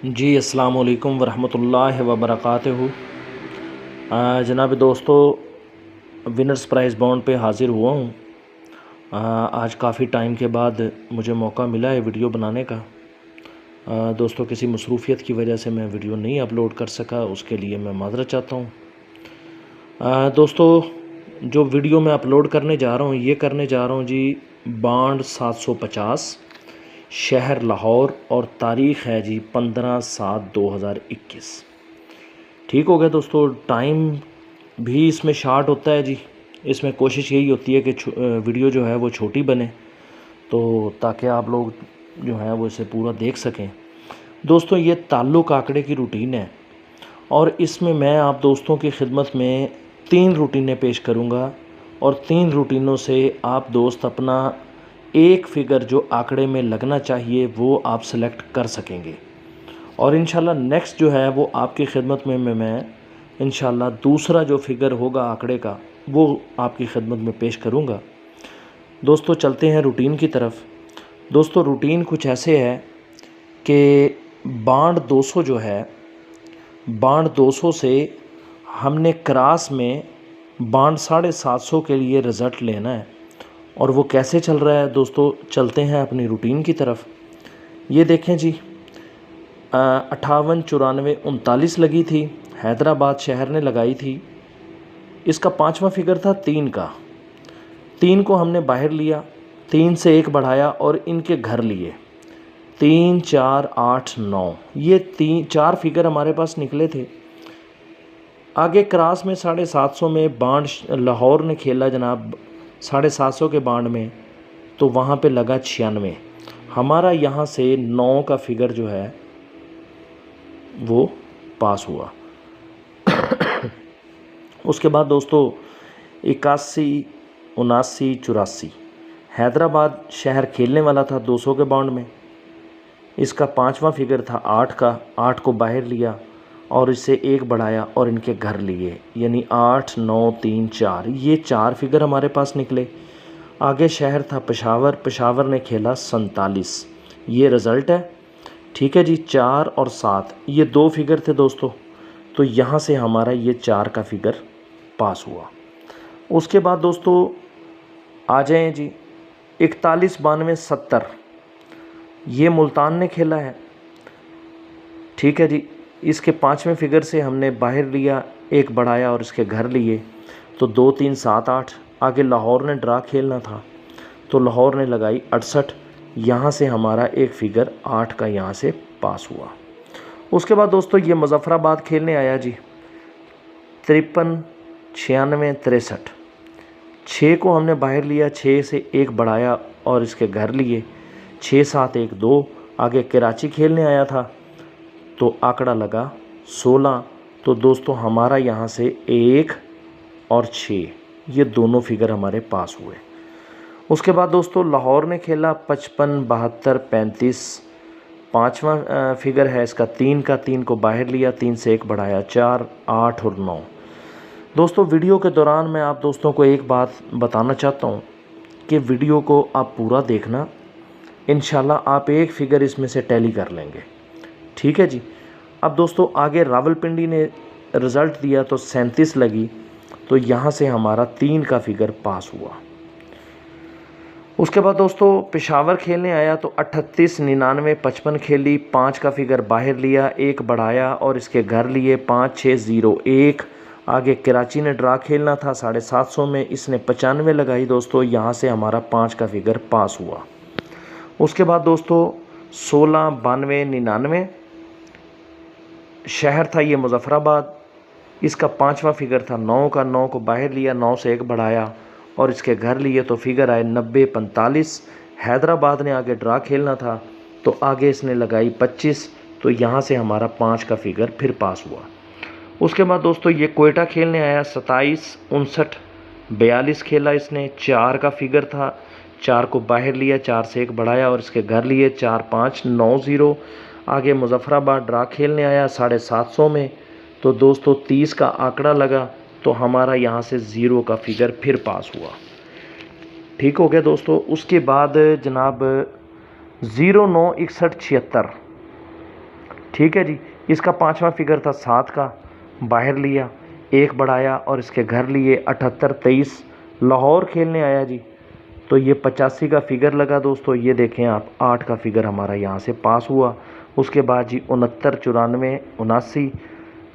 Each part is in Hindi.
जी अस्सलाम वालेकुम वरहमतुल्लाहि वबरकातुहू। जनाब दोस्तों, विनर्स प्राइज़ बॉन्ड पे हाज़िर हुआ हूँ। आज काफ़ी टाइम के बाद मुझे मौका मिला है वीडियो बनाने का। दोस्तों, किसी मसरूफ़ियत की वजह से मैं वीडियो नहीं अपलोड कर सका, उसके लिए मैं माज़रत चाहता हूँ। दोस्तों, जो वीडियो मैं अपलोड करने जा रहा हूँ ये करने जा रहा हूँ जी बांड 750, शहर लाहौर, और तारीख़ है जी 15/7/2021। ठीक हो गया दोस्तों। टाइम भी इसमें शार्ट होता है जी। इसमें कोशिश यही होती है कि वीडियो जो है वो छोटी बने, तो ताकि आप लोग जो हैं वो इसे पूरा देख सकें। दोस्तों, ये ताल्लुक़ आंकड़े की रूटीन है और इसमें मैं आप दोस्तों की खिदमत में 3 रूटीनें पेश करूँगा और 3 रूटीनों से आप दोस्त अपना एक फ़िगर जो आंकड़े में लगना चाहिए वो आप सेलेक्ट कर सकेंगे। और इंशाल्लाह नेक्स्ट जो है वो आपकी खिदमत में मैं इंशाल्लाह दूसरा जो फ़िगर होगा आंकड़े का वो आपकी खिदमत में पेश करूँगा। दोस्तों, चलते हैं रूटीन की तरफ। दोस्तों, रूटीन कुछ ऐसे है कि बांड 200 जो है, बांड 200 से हमने क्रॉस में बांड 750 के लिए रिज़ल्ट लेना है। और वो कैसे चल रहा है दोस्तों, चलते हैं अपनी रूटीन की तरफ। ये देखें जी, 58, 94, 39 लगी थी, हैदराबाद शहर ने लगाई थी। इसका 5वां फिगर था 3 का। 3 को हमने बाहर लिया, 3 से 1 बढ़ाया और इनके घर लिए। 3, 4, 8, 9 ये 4 फिगर हमारे पास निकले थे। आगे क्रॉस में 750 में बांड लाहौर ने खेला जनाब 750 के बांड में, तो वहाँ पे लगा 96। हमारा यहाँ से 9 का फिगर जो है वो पास हुआ। उसके बाद दोस्तों 81, 79, 84 हैदराबाद शहर खेलने वाला था 200 के बाउंड में। इसका 5वां फिगर था 8 का। 8 को बाहर लिया और इससे 1 बढ़ाया और इनके घर लिए, यानी 8, 9, 3, 4 ये 4 फिगर हमारे पास निकले। आगे शहर था पेशावर, पेशावर ने खेला 47। ये रिज़ल्ट है। ठीक है जी। 4 और 7 ये 2 फिगर थे दोस्तों, तो यहाँ से हमारा ये 4 का फिगर पास हुआ। उसके बाद दोस्तों आ जाएं जी 41, 92, 70 ये मुल्तान ने खेला है। ठीक है जी। इसके 5वें फिगर से हमने बाहर लिया, 1 बढ़ाया और इसके घर लिए, तो 2, 3, 7, 8। आगे लाहौर ने ड्रा खेलना था, तो लाहौर ने लगाई 68। यहाँ से हमारा एक फिगर 8 का यहाँ से पास हुआ। उसके बाद दोस्तों ये मुजफ्फराबाद खेलने आया जी 53, 96, 63। 6 को हमने बाहर लिया, 6 से 1 बढ़ाया और इसके घर लिए, 6, 7, 1, 2। आगे कराची खेलने आया था, तो आंकड़ा लगा 16। तो दोस्तों हमारा यहाँ से 1 और 6 ये दोनों फिगर हमारे पास हुए। उसके बाद दोस्तों लाहौर ने खेला 55, 72, 35। 5वां फिगर है इसका 3 का। 3 को बाहर लिया, 3 से 1 बढ़ाया, 4, 8 और 9। दोस्तों वीडियो के दौरान मैं आप दोस्तों को एक बात बताना चाहता हूँ कि वीडियो को आप पूरा देखना, इंशाल्लाह आप एक फ़िगर इसमें से टैली कर लेंगे। ठीक है जी। अब दोस्तों आगे रावलपिंडी ने रिज़ल्ट दिया तो 37 लगी, तो यहाँ से हमारा 3 का फिगर पास हुआ। उसके बाद दोस्तों पेशावर खेलने आया तो 38, 99, 55 खेली, 5 का फिगर बाहर लिया, 1 बढ़ाया और इसके घर लिए, 5, 6, 0, 1। आगे कराची ने ड्रा खेलना था 750 में, इसने 95 लगाई दोस्तों, यहाँ से हमारा 5 का फिगर पास हुआ। उसके बाद दोस्तों 16, 92, 99 शहर था ये मुजफ्फराबाद। इसका 5वां फिगर था 9 का। 9 को बाहर लिया, 9 से 1 बढ़ाया और इसके घर लिए, तो फिगर आए 90, 45। हैदराबाद ने आगे ड्रा खेलना था, तो आगे इसने लगाई 25, तो यहाँ से हमारा 5 का फिगर फिर पास हुआ। उसके बाद दोस्तों ये कोयटा खेलने आया 27, 59, 42 खेला इसने, 4 का फिगर था। 4 को बाहर लिया, 4 से 1 बढ़ाया और इसके घर लिए, 4, 5, 9, 0। आगे मुजफ्फराबाद ड्रा खेलने आया 750 में, तो दोस्तों 30 का आंकड़ा लगा, तो हमारा यहाँ से 0 का फिगर फिर पास हुआ। ठीक हो गया दोस्तों। उसके बाद जनाब 09, 61, 76 ठीक है जी। इसका पाँचवा फिगर था 7 का, बाहर लिया, 1 बढ़ाया और इसके घर लिए 78-23 लाहौर खेलने आया जी। तो ये 85 का फिगर लगा दोस्तों। ये देखें आप, 8 का फिगर हमारा यहाँ से पास हुआ। उसके बाद जी 69-94-79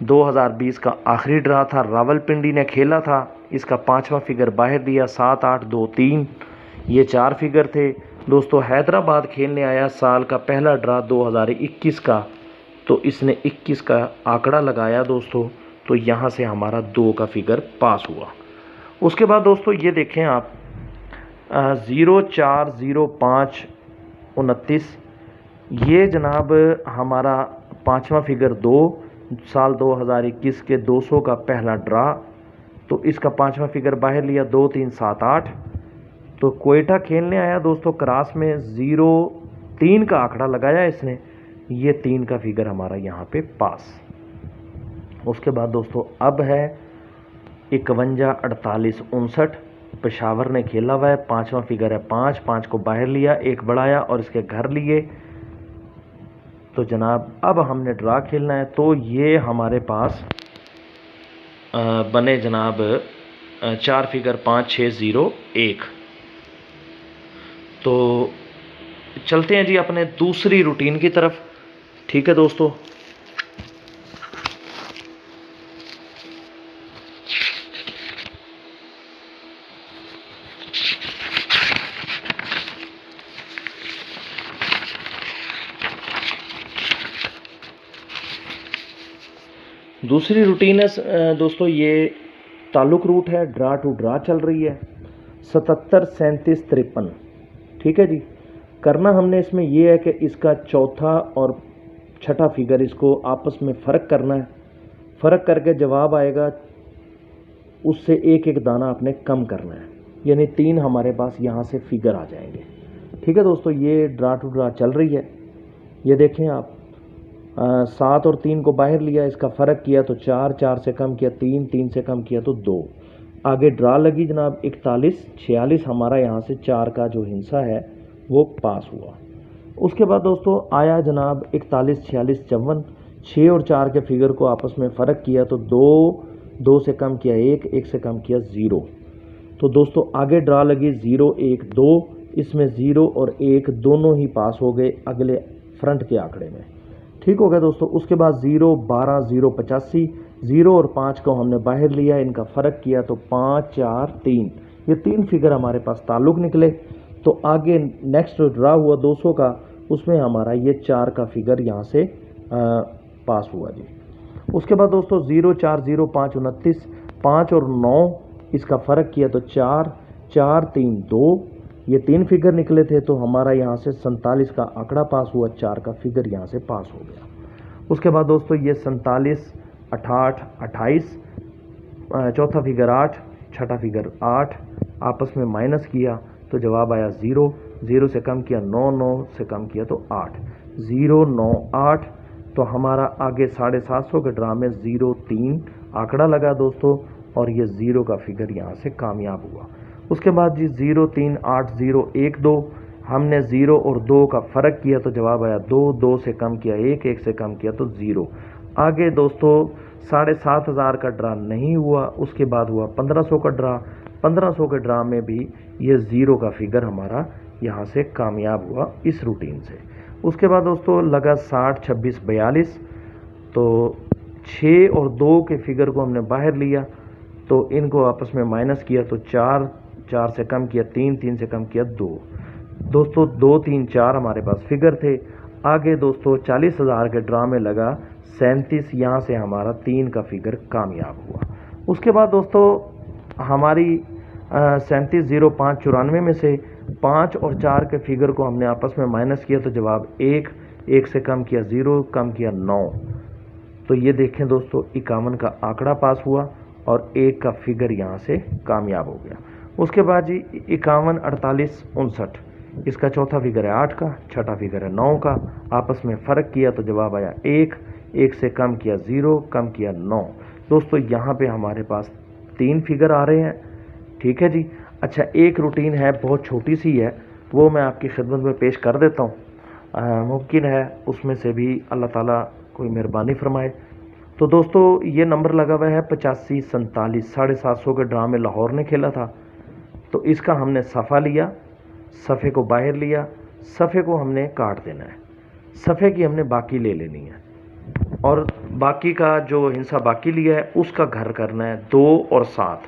2020 का आखिरी ड्रा था, रावलपिंडी ने खेला था। इसका पाँचवा फिगर बाहर दिया, 7-8-2-3। ये 4 फिगर थे दोस्तों। हैदराबाद खेलने आया, साल का पहला ड्रा 2021 का, तो इसने 21 का आंकड़ा लगाया दोस्तों। तो यहाँ से हमारा 2 का फिगर पास हुआ। उसके बाद दोस्तों ये देखें आप, 04-05-29 ये जनाब हमारा पाँचवा फिगर 2, साल 2021 के 200 का पहला ड्रा। तो इसका पाँचवा फिगर बाहर लिया, 2-3-7-8। तो कोयटा खेलने आया दोस्तों, क्रास में 0-3 का आंकड़ा लगाया इसने। ये 3 का फिगर हमारा यहाँ पे पास। उसके बाद दोस्तों अब है 51-48-59 पेशावर ने खेला हुआ है। पाँचवा फिगर है 5 को बाहर लिया, 1 बढ़ाया और इसके घर लिए। तो जनाब अब हमने ड्रा खेलना है। तो ये हमारे पास बने जनाब 4 फिगर 5-6-0-1। तो चलते हैं जी अपने दूसरी रूटीन की तरफ। ठीक है दोस्तों, दूसरी रूटीन है दोस्तों, ये ताल्लुक रूट है, ड्रा टू ड्रा चल रही है, 77-37-53। ठीक है जी। करना हमने इसमें ये है कि इसका चौथा और छठा फिगर इसको आपस में फ़र्क करना है। फ़र्क करके जवाब आएगा, उससे एक एक दाना आपने कम करना है, यानी 3 हमारे पास यहाँ से फिगर आ जाएंगे। ठीक है दोस्तों, ये ड्रा टू ड्रा चल रही है। ये देखें आप, 7 और 3 को बाहर लिया, इसका फ़र्क किया तो 4 से कम किया 3 से कम किया तो 2। आगे ड्रा लगी जनाब 41-46, हमारा यहाँ से 4 का जो हिस्सा है वो पास हुआ। उसके बाद दोस्तों आया जनाब 41-46-54, 6 और 4 के फिगर को आपस में फ़र्क किया तो 2 से कम किया 1 से कम किया 0। तो दोस्तों आगे ड्रा लगी 0-1-2, इसमें 0 और 1 दोनों ही पास हो गए अगले फ्रंट के आंकड़े में। ठीक हो गया दोस्तों। उसके बाद 0-12-0-85, 0 और 5 को हमने बाहर लिया, इनका फ़र्क किया तो 5-4-3, ये 3 फिगर हमारे पास ताल्लुक़ निकले। तो आगे नेक्स्ट ड्रा हुआ 200 का, उसमें हमारा ये 4 का फिगर यहाँ से पास हुआ जी। उसके बाद दोस्तों 0-4-0-5-29, 5 और 9 इसका फ़र्क किया तो 4-4-3-2, ये 3 फिगर निकले थे। तो हमारा यहाँ से 47 का आंकड़ा पास हुआ, 4 का फिगर यहाँ से पास हो गया। उसके बाद दोस्तों ये 47-68-28, चौथा फिगर 8, छठा फिगर 8, आपस में माइनस किया तो जवाब आया 0। 0 से कम किया 9 से कम किया तो 8, 0-9-8। तो हमारा आगे 750 के ड्रा में 0-3 आंकड़ा लगा दोस्तों, और ये 0 का फिगर यहाँ से कामयाब हुआ। उसके बाद जी 0-3-8-0-1-2, हमने 0 और 2 का फ़र्क किया तो जवाब आया 2 से कम किया 1 से कम किया तो 0। आगे दोस्तों 7,500 का ड्रा नहीं हुआ, उसके बाद हुआ 1500 का ड्रा। 1500 के ड्रा में भी ये 0 का फिगर हमारा यहाँ से कामयाब हुआ इस रूटीन से। उसके बाद दोस्तों लगा 60-26-42, तो 6 और 2 के फिगर को हमने बाहर लिया, तो इनको आपस में माइनस किया तो 4 से कम किया 3 से कम किया 2। दोस्तों 2-3-4 हमारे पास फिगर थे। आगे दोस्तों 40,000 के ड्रा में लगा 37, यहाँ से हमारा 3 का फिगर कामयाब हुआ। उसके बाद दोस्तों हमारी 37-05-94 में से 5 और 4 के फिगर को हमने आपस में माइनस किया तो जवाब 1 से कम किया 0, कम किया 9। तो ये देखें दोस्तों 51 का आंकड़ा पास हुआ और 1 का फिगर यहाँ से कामयाब हो गया। उसके बाद जी 51-48-59, इसका चौथा फिगर है 8 का, छठा फिगर है 9 का, आपस में फ़र्क किया तो जवाब आया 1 से कम किया 0, कम किया 9। दोस्तों यहाँ पे हमारे पास 3 फिगर आ रहे हैं। ठीक है जी। अच्छा, एक रूटीन है बहुत छोटी सी है, वो मैं आपकी खिदमत में पेश कर देता हूँ। मुमकिन है उसमें से भी अल्लाह ताला कोई मेहरबानी फरमाए। तो दोस्तों ये नंबर लगा हुआ है 8547, 750 के ड्रा में लाहौर ने खेला था। तो इसका हमने सफ़ा लिया, सफ़े को बाहर लिया, सफ़े को हमने काट देना है, सफ़े की हमने बाकी ले लेनी है और बाकी का जो हिस्सा बाकी लिया है उसका घर करना है 2 और 7।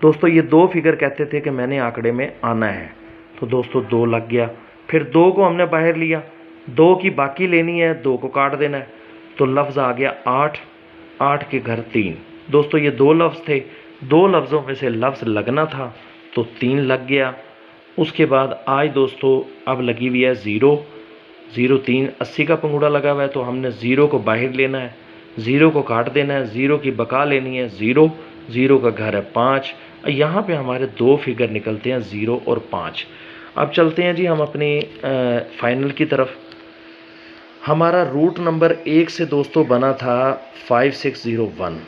दोस्तों ये 2 फिगर कहते थे कि मैंने आंकड़े में आना है, तो दोस्तों 2 लग गया। फिर 2 को हमने बाहर लिया, 2 की बाकी लेनी है, 2 को काट देना है, तो लफ्ज़ आ गया 8, 8 के घर 3। दोस्तों ये 2 लफ्ज़ थे, 2 लफ्ज़ों में से लफ्ज़ लगना था तो 3 लग गया। उसके बाद आज दोस्तों अब लगी हुई है 0, 0 3 80 का पंगूड़ा लगा हुआ है, तो हमने 0 को बाहर लेना है, 0 को काट देना है, 0 की बका लेनी है 0, 0 का घर है 5। यहाँ पे हमारे 2 फिगर निकलते हैं 0 और 5। अब चलते हैं जी हम अपनी फाइनल की तरफ। हमारा रूट नंबर 1 से दोस्तों बना था 5601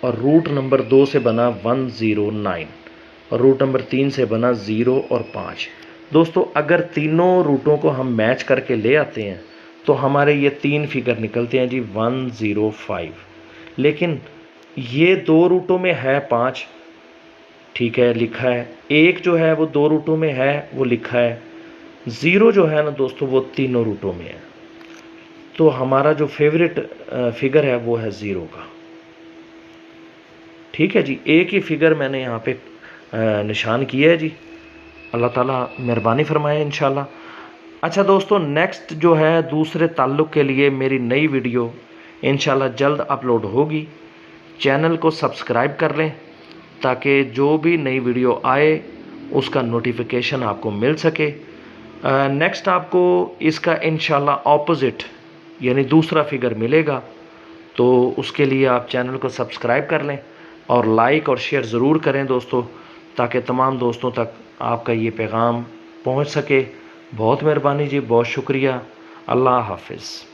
और रूट नंबर 2 से बना 109 और रूट नंबर 3 से बना 0 और 5। दोस्तों अगर तीनों रूटों को हम मैच करके ले आते हैं तो हमारे ये 3 फिगर निकलते हैं जी 105। लेकिन ये 2 रूटों में है 5, ठीक है लिखा है, एक जो है वो 2 रूटों में है वो लिखा है, 0 जो है ना दोस्तों वो तीनों रूटों में है। तो हमारा जो फेवरेट फिगर है वो है 0 का। ठीक है जी, एक ही फिगर मैंने यहाँ पे निशान किया है जी, अल्लाह ताला मेहरबानी फरमाए इंशाल्लाह। अच्छा दोस्तों नेक्स्ट जो है दूसरे ताल्लुक़ के लिए मेरी नई वीडियो इंशाल्लाह जल्द अपलोड होगी। चैनल को सब्सक्राइब कर लें ताकि जो भी नई वीडियो आए उसका नोटिफिकेशन आपको मिल सके। नेक्स्ट आपको इसका इंशाल्लाह ऑपोजिट यानी दूसरा फिगर मिलेगा, तो उसके लिए आप चैनल को सब्सक्राइब कर लें और लाइक और शेयर ज़रूर करें दोस्तों, ताकि तमाम दोस्तों तक आपका ये पैगाम पहुंच सके। बहुत मेहरबानी जी, बहुत शुक्रिया। अल्लाह हाफिज़।